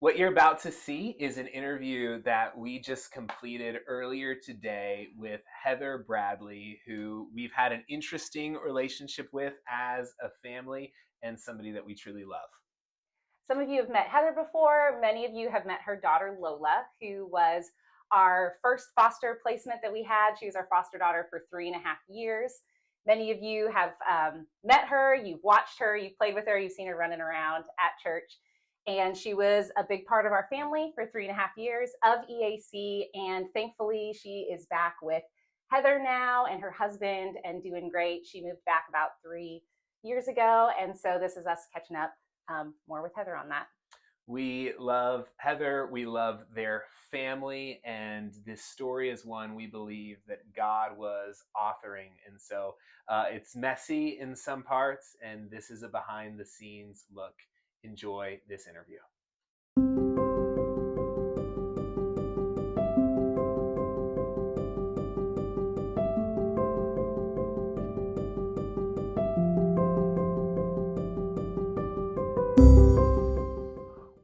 What you're about to see is an interview that we just completed earlier today with Heather Bradley, who we've had an interesting relationship with as a family and somebody that we truly love. Some of you have met Heather before. Many of you have met her daughter, Lola, who was our first foster placement that we had. She was our foster daughter for 3.5 years. Many of you have met her, you've watched her, you've played with her, you've seen her running around at church. And she was a big part of our family for 3.5 years of EAC. And thankfully, she is back with Heather now and her husband and doing great. She moved back about 3 years ago. And so this is us catching up more with Heather on that. We love Heather. We love their family. And this story is one we believe that God was authoring. And so it's messy in some parts, and this is a behind the scenes look. Enjoy this interview.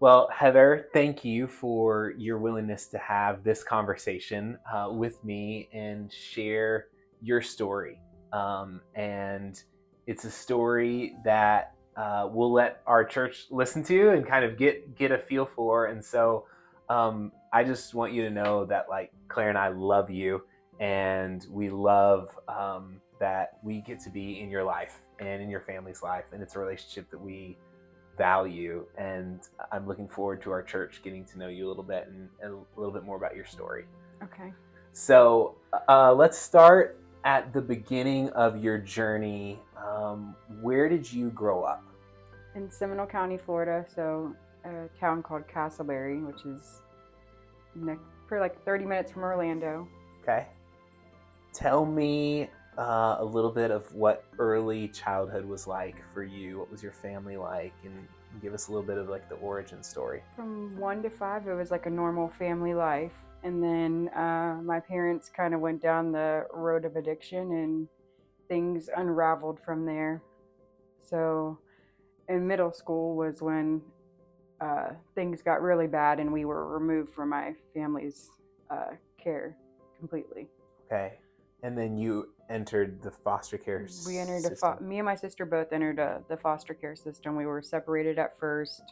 Well, Heather, thank you for your willingness to have this conversation with me and share your story. And it's a story that we'll let our church listen to and kind of get a feel for. And so I just want you to know that, like, Claire and I love you, and we love that we get to be in your life and in your family's life. And it's a relationship that we value, and I'm looking forward to our church getting to know you a little bit and a little bit more about your story. Okay. So let's start at the beginning of your journey. Where did you grow up? In Seminole County, Florida, so a town called Castleberry, which is for like 30 minutes from Orlando. Okay. Tell me a little bit of what early childhood was like for you. What was your family like? And give us a little bit of like the origin story. From 1 to 5, it was like a normal family life. And then my parents kind of went down the road of addiction, and things unraveled from there. So in middle school was when things got really bad, and we were removed from my family's care completely. Okay. And then you entered the foster care We entered system. me and my sister both entered the foster care system. We were separated at first.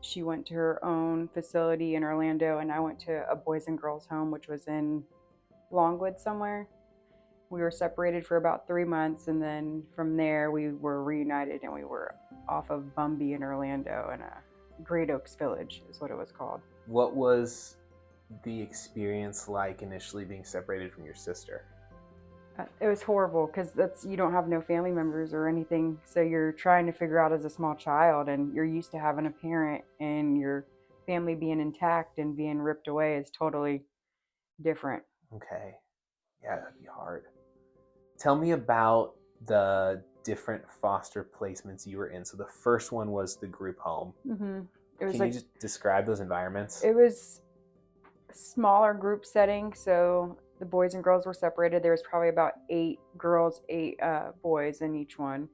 She went to her own facility in Orlando, and I went to a boys and girls home, which was in Longwood somewhere. We were separated for about 3 months, and then from there we were reunited, and we were off of Bumby in Orlando, in a Great Oaks Village is what it was called. What was the experience like initially being separated from your sister? It was horrible because you don't have no family members or anything, so you're trying to figure out as a small child, and you're used to having a parent, and your family being intact and being ripped away is totally different. Okay. Yeah, that'd be hard. Tell me about the different foster placements you were in. So the first one was the group home. Mm-hmm. It was Can you just describe those environments? It was a smaller group setting, so the boys and girls were separated. There was probably about 8 girls, 8 boys in each one,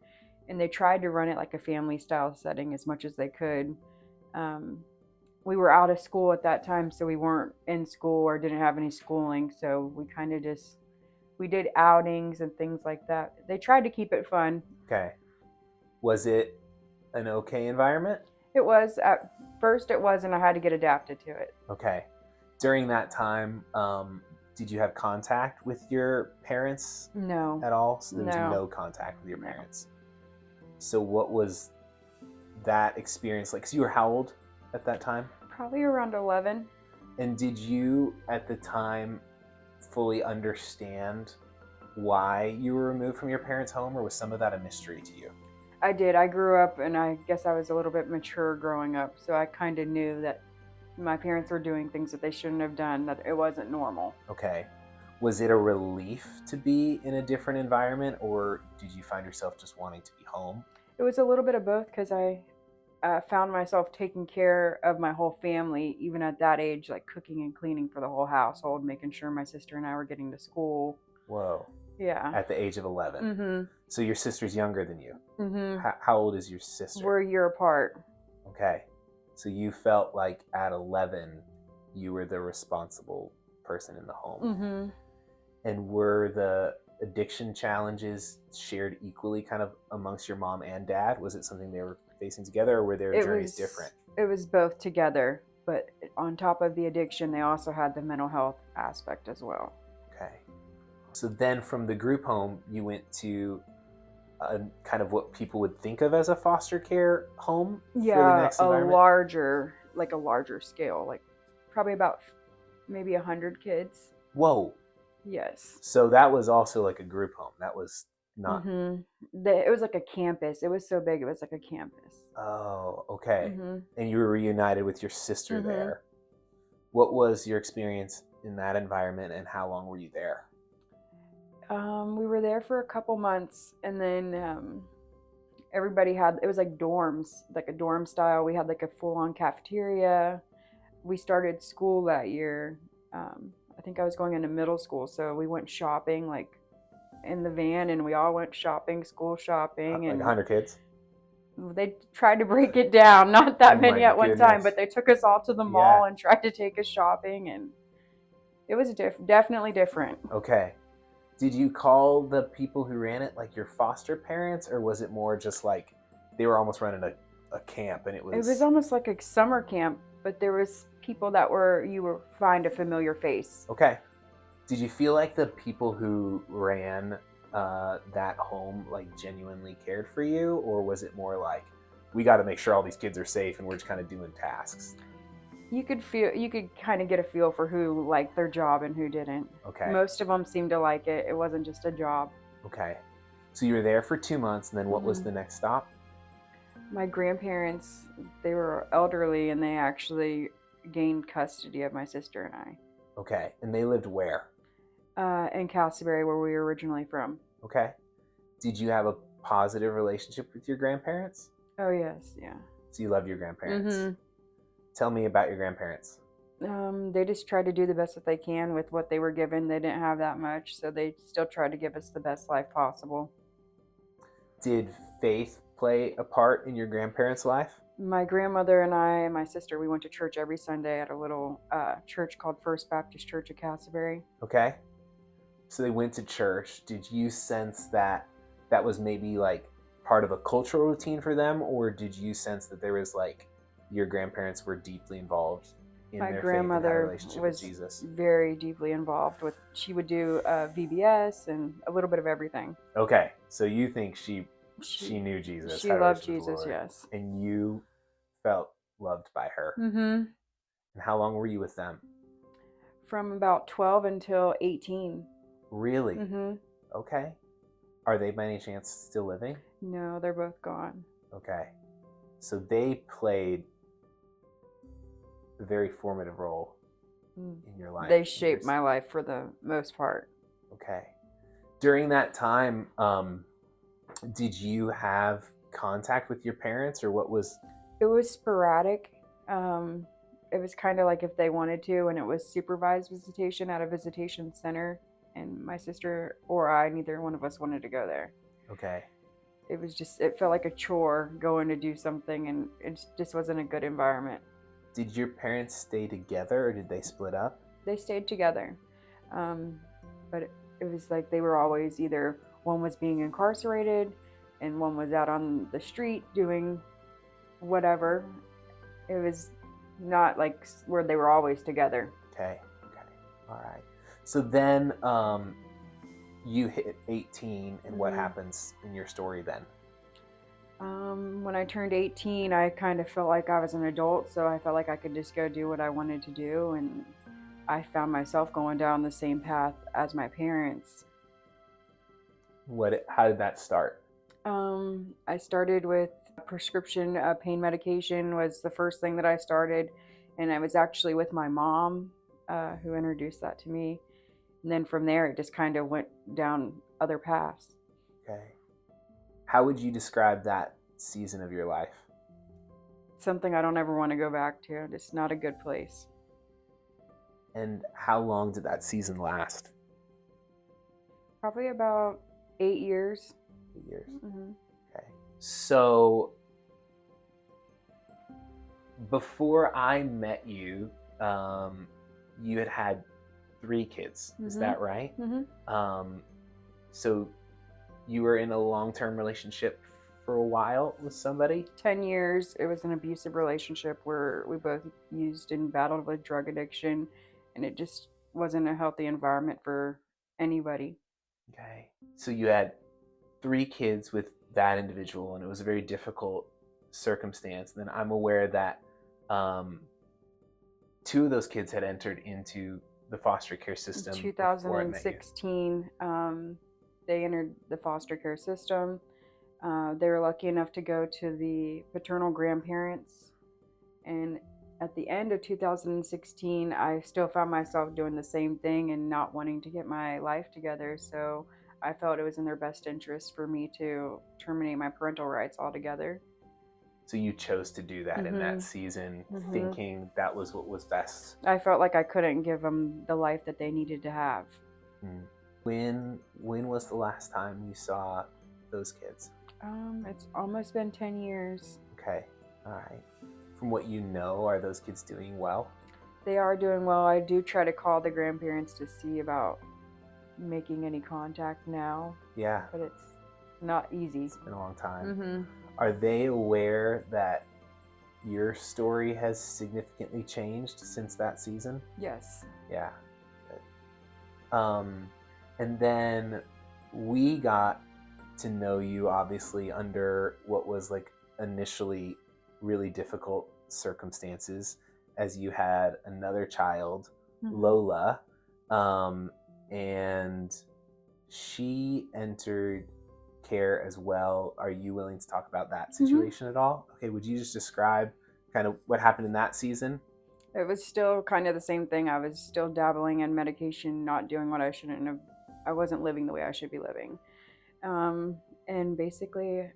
and they tried to run it like a family style setting as much as they could. We were out of school at that time, so we weren't in school or didn't have any schooling, so we kind of we did outings and things like that. They tried to keep it fun. Okay. Was it an okay environment? It was. At first it was, and I had to get adapted to it. Okay. During that time, did you have contact with your parents? No. At all? So there was no contact with your parents. So what was that experience like? So you were how old at that time? Probably around 11. And did you at the time fully understand why you were removed from your parents' home, or was some of that a mystery to you? I did. I grew up, and I guess I was a little bit mature growing up, so I kind of knew that my parents were doing things that they shouldn't have done, that it wasn't normal. Okay. Was it a relief to be in a different environment, or did you find yourself just wanting to be home? It was a little bit of both, because I found myself taking care of my whole family, even at that age, like cooking and cleaning for the whole household, making sure my sister and I were getting to school. Whoa. Yeah. At the age of 11. Mm-hmm. So your sister's younger than you. Mm-hmm. How old is your sister? We're a year apart. Okay. So you felt like at 11, you were the responsible person in the home. Mm-hmm. And were the addiction challenges shared equally kind of amongst your mom and dad? Was it something they were facing together, or were their journeys different? It was both together, but on top of the addiction, they also had the mental health aspect as well. Okay. So then from the group home, you went to kind of what people would think of as a foster care home for the Yeah, next a environment? larger scale, like probably about maybe 100 kids. Whoa. Yes. So that was also like a group home. That was not. It was like a campus. It was so big. It was like a campus. Oh, okay. Mm-hmm. And you were reunited with your sister Mm-hmm. there. What was your experience in that environment, and how long were you there? We were there for a couple months, and then everybody it was like dorms, like a dorm style. We had like a full-on cafeteria. We started school that year. I think I was going into middle school, so we went shopping like in the van, and we all went shopping, school shopping. Like And 100 kids? they tried to break it down, not that Oh many my at one time, goodness. but they took us all to the mall and tried to take us shopping, and it was definitely different. Okay. Did you call the people who ran it like your foster parents, or was it more just like they were almost running a camp and it was... It was almost like a summer camp, but there was people that you were find a familiar face. Okay. Did you feel like the people who ran that home like genuinely cared for you, or was it more like, we got to make sure all these kids are safe and we're just kind of doing tasks? You could kind of get a feel for who liked their job and who didn't. Okay. Most of them seemed to like it. It wasn't just a job. Okay. So you were there for 2 months, and then what was the next stop? My grandparents, they were elderly, and they actually gained custody of my sister and I. Okay. And they lived where? In Castleberry, where we were originally from. Okay. Did you have a positive relationship with your grandparents? Oh, yes, yeah. So you loved your grandparents. Mm-hmm. Tell me about your grandparents. They just tried to do the best that they can with what they were given. They didn't have that much, so they still tried to give us the best life possible. Did faith play a part in your grandparents' life? My grandmother and I and my sister, we went to church every Sunday at a little church called First Baptist Church of Castleberry. Okay. So they went to church. Did you sense that that was maybe like part of a cultural routine for them, or did you sense that there was like your grandparents were deeply involved in My their grandmother faith and had a relationship was with Jesus? very deeply involved with. She would do VBS and a little bit of everything. Okay, so you think she knew Jesus? She had a loved relationship with the Jesus, Lord, yes. and you felt loved by her. Mm-hmm. And how long were you with them? From about 12 until 18. Really? Mm-hmm. Okay. Are they by any chance still living? No, they're both gone. Okay. So they played a very formative role in your life. They shaped my life for the most part. Okay. During that time, did you have contact with your parents, or what was... It was sporadic. It was kind of like if they wanted to, and it was supervised visitation at a visitation center, and my sister or I, neither one of us wanted to go there. Okay. It felt like a chore going to do something, and it just wasn't a good environment. Did your parents stay together, or did they split up? They stayed together. But it was like they were always either one was being incarcerated and one was out on the street doing whatever. It was not like where they were always together. Okay. All right. So then you hit 18, and what happens in your story then? When I turned 18, I kind of felt like I was an adult, so I felt like I could just go do what I wanted to do, and I found myself going down the same path as my parents. How did that start? I started with prescription pain medication was the first thing that I started, and I was actually with my mom who introduced that to me. And then from there, it just kind of went down other paths. Okay. How would you describe that season of your life? Something I don't ever want to go back to. It's not a good place. And how long did that season last? Probably about 8 years. 8 years. Mm-hmm. Okay. So before I met you, you had 3 kids. Is Mm-hmm. that right? Mm-hmm. So you were in a long-term relationship for a while with somebody? 10 years. It was an abusive relationship where we both used and battled with drug addiction, and it just wasn't a healthy environment for anybody. Okay. So you had 3 kids with that individual, and it was a very difficult circumstance. Then I'm aware that 2 of those kids had entered into the foster care In system before I met you. 2016, they entered the foster care system. They were lucky enough to go to the paternal grandparents. And at the end of 2016, I still found myself doing the same thing and not wanting to get my life together. So I felt it was in their best interest for me to terminate my parental rights altogether. So you chose to do that in that season, thinking that was what was best. I felt like I couldn't give them the life that they needed to have. When was the last time you saw those kids? It's almost been 10 years. Okay, all right. From what you know, are those kids doing well? They are doing well. I do try to call the grandparents to see about making any contact now. Yeah. But it's not easy. It's been a long time. Are they aware that your story has significantly changed since that season? Yes. Yeah. Good. And then we got to know you obviously under what was like initially really difficult circumstances, as you had another child, Lola, and she entered care as well. Are you willing to talk about that situation at all? Okay, would you just describe kind of what happened in that season? It was still kind of the same thing. I was still dabbling in medication, not doing what I shouldn't have. I wasn't living the way I should be living. And basically,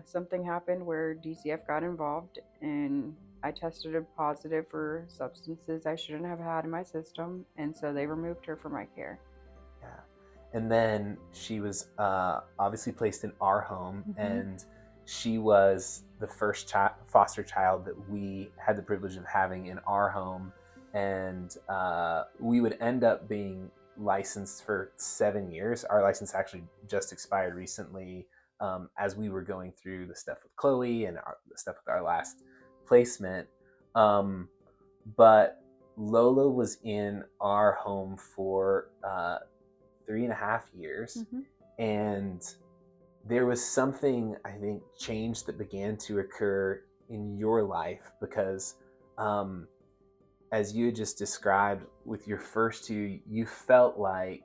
something happened where DCF got involved, and I tested positive for substances I shouldn't have had in my system, and so they removed her from my care. Yeah. And then she was obviously placed in our home, and she was the first foster child that we had the privilege of having in our home. And we would end up being licensed for 7 years. Our license actually just expired recently, as we were going through the stuff with Chloe and the stuff with our last placement. But Lola was in our home for 3.5 years, and there was something, I think, change that began to occur in your life because as you had just described with your first 2, you felt like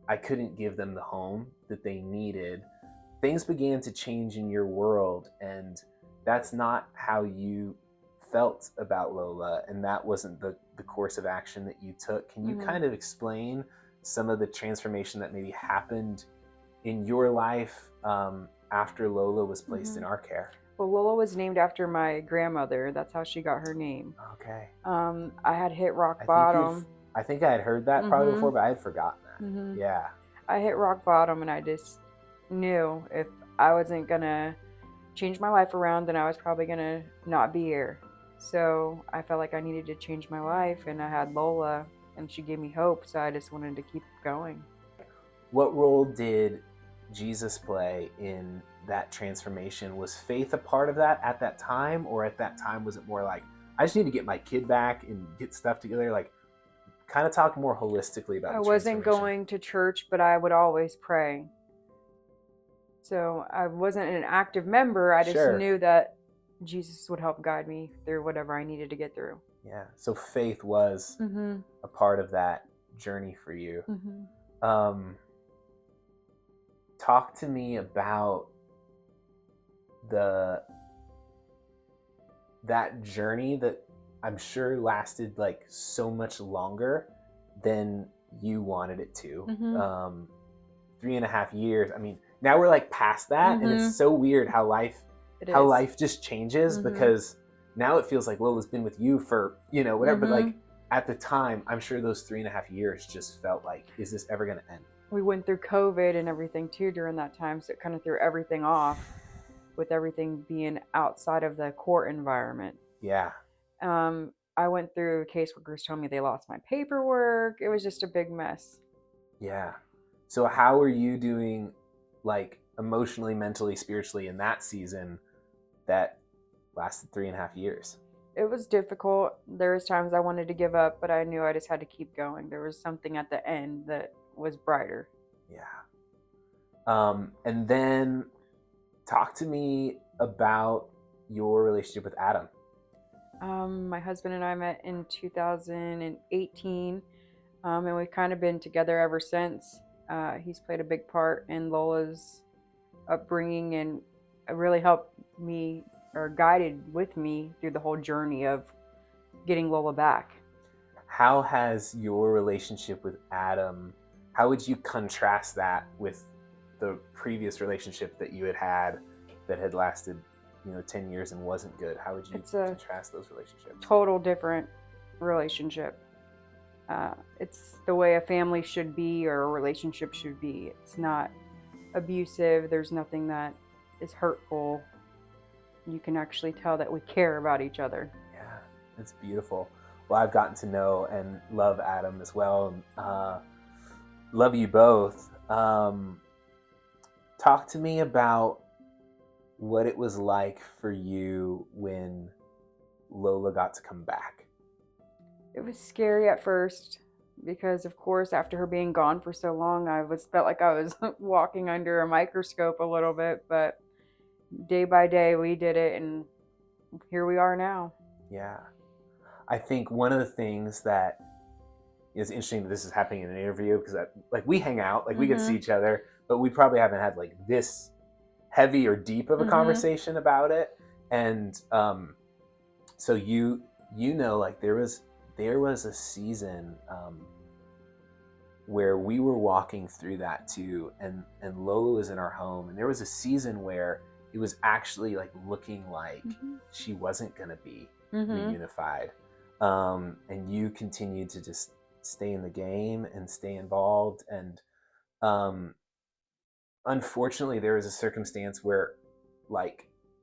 I couldn't give them the home that they needed. Things began to change in your world, and that's not how you felt about Lola, and that wasn't the course of action that you took. Can you kind of explain some of the transformation that maybe happened in your life after Lola was placed in our care? Well, Lola was named after my grandmother. That's how she got her name. Okay. I had hit rock bottom. I think I had heard that probably before, but I had forgotten that. Yeah. I hit rock bottom, and I just knew if I wasn't going to change my life around, then I was probably going to not be here. So I felt like I needed to change my life, and I had Lola, and she gave me hope, so I just wanted to keep going. What role did Jesus play in that transformation? Was faith a part of that at that time, or at that time was it more like, I just need to get my kid back and get stuff together? Like, kind of talk more holistically about I wasn't going to church, but I would always pray. So I wasn't an active member. I just knew that Jesus would help guide me through whatever I needed to get through. Yeah. So faith was a part of that journey for you. Talk to me about that journey that I'm sure lasted like so much longer than you wanted it to. 3.5 years. I mean, now we're like past that, and it's so weird how life just changes, because now it feels like Lola's been with you for, whatever, but like at the time, I'm sure those 3.5 years just felt like, is this ever going to end? We went through COVID and everything too during that time, so it kind of threw everything off, with everything being outside of the court environment. Yeah. I went through caseworkers telling me they lost my paperwork. It was just a big mess. Yeah. So how are you doing, like, emotionally, mentally, spiritually in that season that lasted 3.5 years? It was difficult. There was times I wanted to give up, but I knew I just had to keep going. There was something at the end that was brighter. Yeah. And then talk to me about your relationship with Adam. My husband and I met in 2018, and we've kind of been together ever since. He's played a big part in Lola's upbringing and really helped me or guided with me through the whole journey of getting Lola back. How has your relationship with Adam, how would you contrast that with the previous relationship that you had that had lasted 10 years and wasn't good? How would you It's a contrast those relationships? total different relationship. It's the way a family should be or a relationship should be. It's not abusive. There's nothing that is hurtful. You can actually tell that we care about each other. Yeah, it's beautiful. Well, I've gotten to know and love Adam as well. Love you both. Talk to me about what it was like for you when Lola got to come back. It was scary at first because, of course, after her being gone for so long, felt like I was walking under a microscope a little bit. But day by day, we did it, and here we are now. Yeah. I think one of the things that is interesting that this is happening in an interview, because we hang out, we get to see each other, but we probably haven't had like this heavy or deep of a conversation about it. And so like there was a season where we were walking through that too, and Lola was in our home, and there was a season where it was actually like looking like she wasn't gonna be reunified. And you continued to just stay in the game and stay involved. And unfortunately, there was a circumstance where,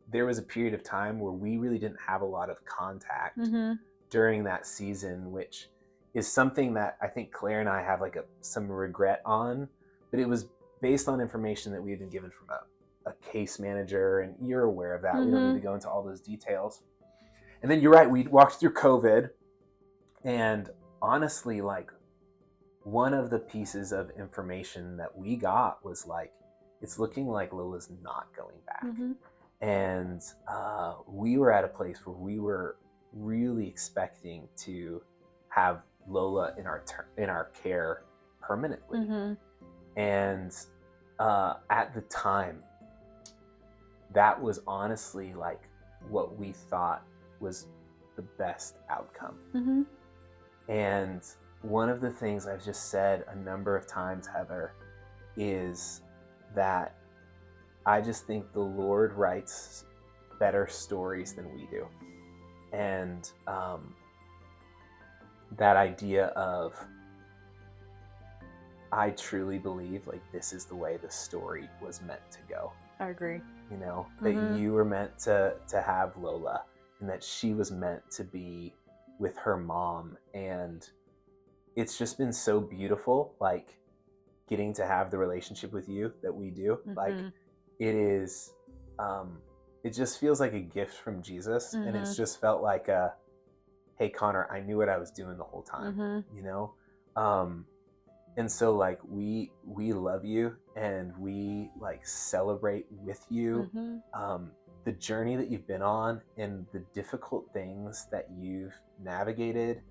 there was a period of time where we really didn't have a lot of contact during that season, which is something that I think Claire and I have some regret on. But it was based on information that we had been given from a case manager, and you're aware of that. We don't need to go into all those details. And then you're right, we walked through COVID, and honestly, one of the pieces of information that we got was it's looking like Lola's not going back. And we were at a place where we were really expecting to have Lola in our care permanently. And at the time, that was honestly what we thought was the best outcome. And one of the things I've just said a number of times, Heather, is that I just think the Lord writes better stories than we do. And that idea of, I truly believe this is the way the story was meant to go. I agree. That you were meant to have Lola, and that she was meant to be with her mom. And it's just been so beautiful, getting to have the relationship with you that we do. It is, it just feels like a gift from Jesus. And it's just felt like hey, Connor, I knew what I was doing the whole time, and so we love you, and we celebrate with you the journey that you've been on, and the difficult things that you've navigated,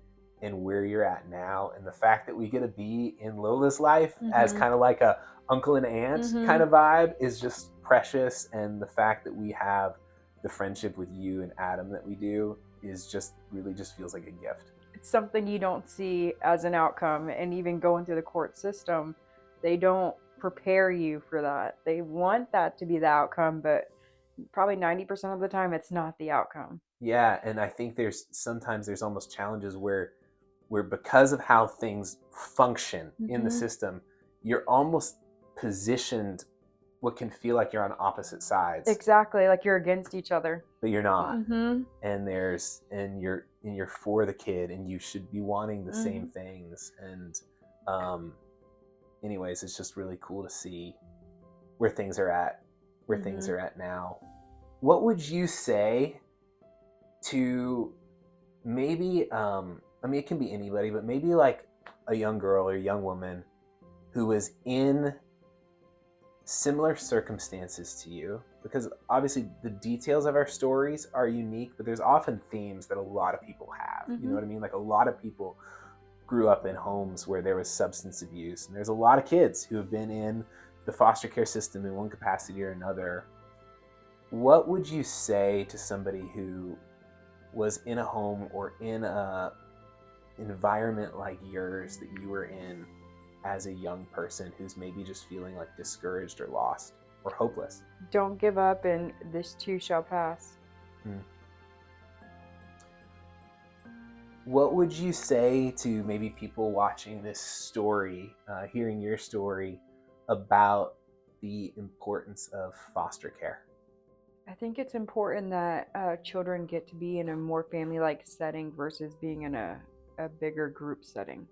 and where you're at now, and the fact that we get to be in Lola's life as kind of like a uncle and aunt kind of vibe is just precious. And the fact that we have the friendship with you and Adam that we do is just really just feels like a gift. It's something you don't see as an outcome. And even going through the court system, they don't prepare you for that. They want that to be the outcome, but probably 90% of the time it's not the outcome. Yeah, and I think sometimes there's almost challenges where because of how things function in the system, you're almost positioned, what can feel like you're on opposite sides, Exactly, like you're against each other. but you're not. Mm-hmm. And you're for the kid, and you should be wanting the same things. And anyways, it's just really cool to see where things are at, things are at now. What would you say to maybe I mean, it can be anybody, but maybe like a young girl or a young woman who was in similar circumstances to you? Because obviously the details of our stories are unique, but there's often themes that a lot of people have. You know what I mean? Like a lot of people grew up in homes where there was substance abuse, and there's a lot of kids who have been in the foster care system in one capacity or another. What would you say to somebody who was in a home or in a environment like yours that you were in as a young person who's maybe just feeling like discouraged or lost or hopeless? Don't give up, and this too shall pass. What would you say to maybe people watching this story, hearing your story, about the importance of foster care? I think it's important that children get to be in a more family-like setting versus being in a bigger group setting.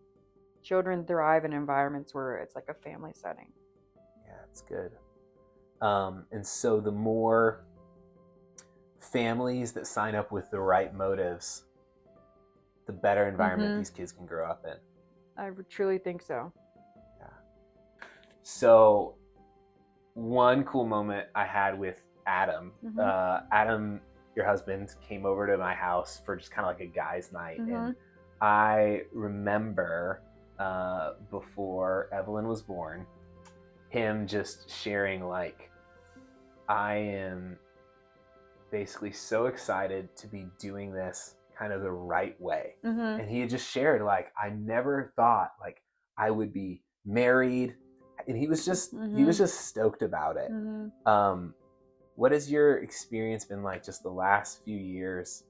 Children thrive in environments where it's like a family setting. Yeah, it's good. And so the more families that sign up with the right motives, the better environment these kids can grow up in. I truly think so. Yeah. So one cool moment I had with Adam, Adam, your husband, came over to my house for just kind of like a guy's night. And I remember before Evelyn was born, him just sharing like, I am basically so excited to be doing this kind of the right way. And he had just shared like, I never thought like I would be married, and he was just stoked about it. What has your experience been like just the last few years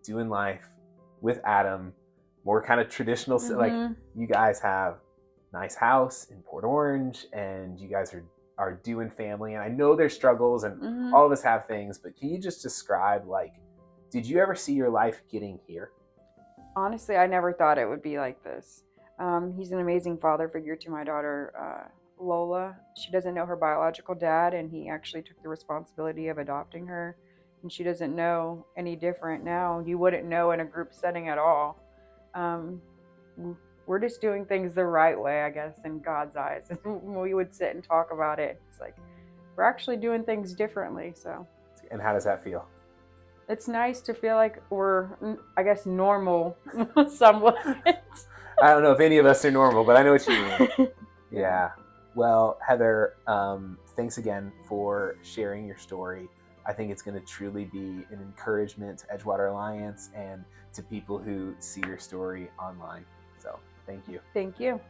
doing life with Adam, more kind of traditional? Like you guys have a nice house in Port Orange, and you guys are doing family, and I know there's struggles, and all of us have things, but can you just describe, like, did you ever see your life getting here? Honestly, I never thought it would be like this. He's an amazing father figure to my daughter, Lola. She doesn't know her biological dad, and he actually took the responsibility of adopting her, and she doesn't know any different now. You wouldn't know in a group setting at all. We're just doing things the right way, I guess, in God's eyes. We would sit and talk about it. It's like, we're actually doing things differently. So. And how does that feel? It's nice to feel like we're, I guess, normal somewhat. I don't know if any of us are normal, but I know what you mean. Yeah. Well, Heather, thanks again for sharing your story. I think it's going to truly be an encouragement to Edgewater Alliance and to people who see your story online. So thank you. Thank you.